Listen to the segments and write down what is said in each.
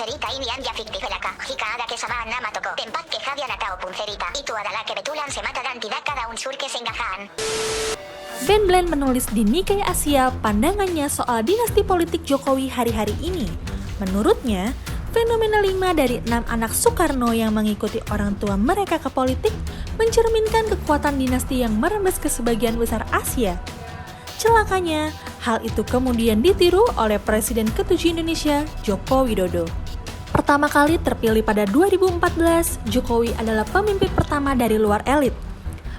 Puncerita Indian ya fictifelaka. Jika ada que sabahan nama toko. Tempat que jadia natao puncerita. Itu adalah kebetulan semata dan tidak ada unsur kesenggahan. Ben Bland menulis di Nikkei Asia pandangannya soal dinasti politik Jokowi hari-hari ini. Menurutnya, fenomena 5 dari 6 anak Soekarno yang mengikuti orang tua mereka ke politik mencerminkan kekuatan dinasti yang merembes ke sebagian besar Asia. Celakanya, hal itu kemudian ditiru oleh Presiden ke-7 Indonesia, Joko Widodo. Pertama kali terpilih pada 2014, Jokowi adalah pemimpin pertama dari luar elit.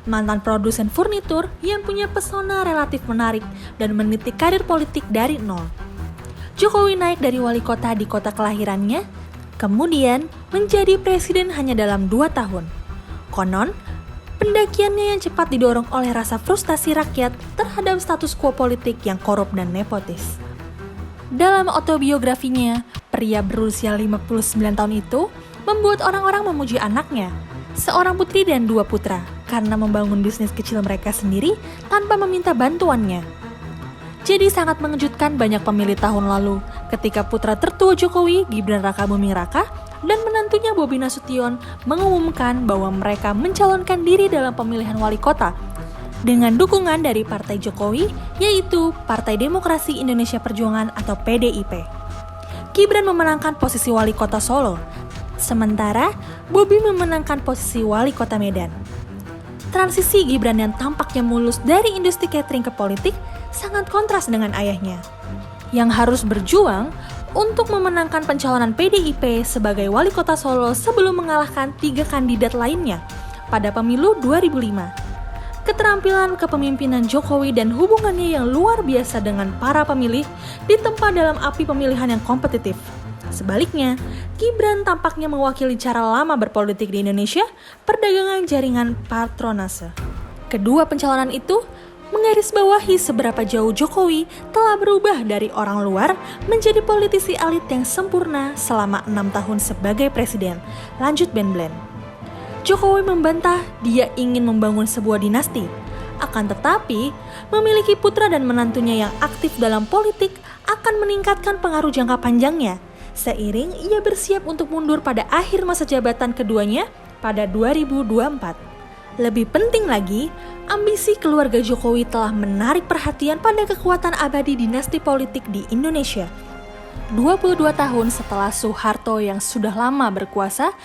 Mantan produsen furnitur yang punya pesona relatif menarik dan meniti karir politik dari nol. Jokowi naik dari wali kota di kota kelahirannya, kemudian menjadi presiden hanya dalam 2 tahun. Konon, pendakiannya yang cepat didorong oleh rasa frustasi rakyat terhadap status quo politik yang korup dan nepotis. Dalam autobiografinya, pria berusia 59 tahun itu membuat orang-orang memuji anaknya, seorang putri dan 2 putra, karena membangun bisnis kecil mereka sendiri tanpa meminta bantuannya. Jadi sangat mengejutkan banyak pemilih tahun lalu ketika putra tertua Jokowi, Gibran Rakabuming Raka, dan menantunya Bobi Nasution mengumumkan bahwa mereka mencalonkan diri dalam pemilihan wali kota dengan dukungan dari Partai Jokowi, yaitu Partai Demokrasi Indonesia Perjuangan atau PDIP. Gibran memenangkan posisi wali kota Solo, sementara Bobi memenangkan posisi wali kota Medan. Transisi Gibran yang tampaknya mulus dari industri catering ke politik sangat kontras dengan ayahnya, yang harus berjuang untuk memenangkan pencalonan PDIP sebagai wali kota Solo sebelum mengalahkan 3 kandidat lainnya pada pemilu 2005. Keterampilan kepemimpinan Jokowi dan hubungannya yang luar biasa dengan para pemilih ditempa dalam api pemilihan yang kompetitif. Sebaliknya, Gibran tampaknya mewakili cara lama berpolitik di Indonesia, perdagangan jaringan patronase. Kedua pencalonan itu menggarisbawahi seberapa jauh Jokowi telah berubah dari orang luar menjadi politisi elit yang sempurna selama 6 tahun sebagai presiden, lanjut Ben Bland. Jokowi membantah dia ingin membangun sebuah dinasti. Akan tetapi, memiliki putra dan menantunya yang aktif dalam politik akan meningkatkan pengaruh jangka panjangnya, seiring ia bersiap untuk mundur pada akhir masa jabatan keduanya pada 2024. Lebih penting lagi, ambisi keluarga Jokowi telah menarik perhatian pada kekuatan abadi dinasti politik di Indonesia. 22 tahun setelah Soeharto yang sudah lama berkuasa,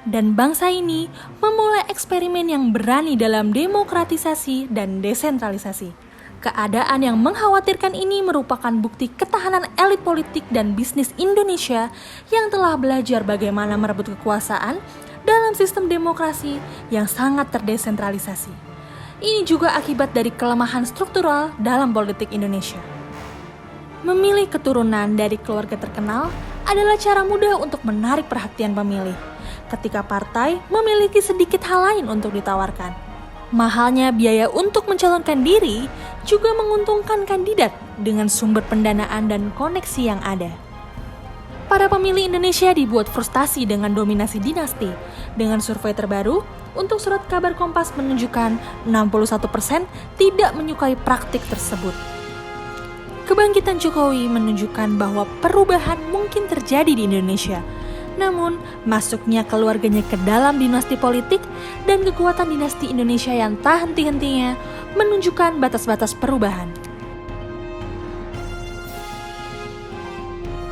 dan bangsa ini memulai eksperimen yang berani dalam demokratisasi dan desentralisasi. Keadaan yang mengkhawatirkan ini merupakan bukti ketahanan elit politik dan bisnis Indonesia yang telah belajar bagaimana merebut kekuasaan dalam sistem demokrasi yang sangat terdesentralisasi. Ini juga akibat dari kelemahan struktural dalam politik Indonesia. Memilih keturunan dari keluarga terkenal adalah cara mudah untuk menarik perhatian pemilih, ketika partai memiliki sedikit hal lain untuk ditawarkan. Mahalnya biaya untuk mencalonkan diri juga menguntungkan kandidat dengan sumber pendanaan dan koneksi yang ada. Para pemilih Indonesia dibuat frustasi dengan dominasi dinasti. Dengan survei terbaru, untuk surat kabar Kompas menunjukkan 61% tidak menyukai praktik tersebut. Kebangkitan Jokowi menunjukkan bahwa perubahan mungkin terjadi di Indonesia. Namun, masuknya keluarganya ke dalam dinasti politik dan kekuatan dinasti Indonesia yang tak henti-hentinya menunjukkan batas-batas perubahan.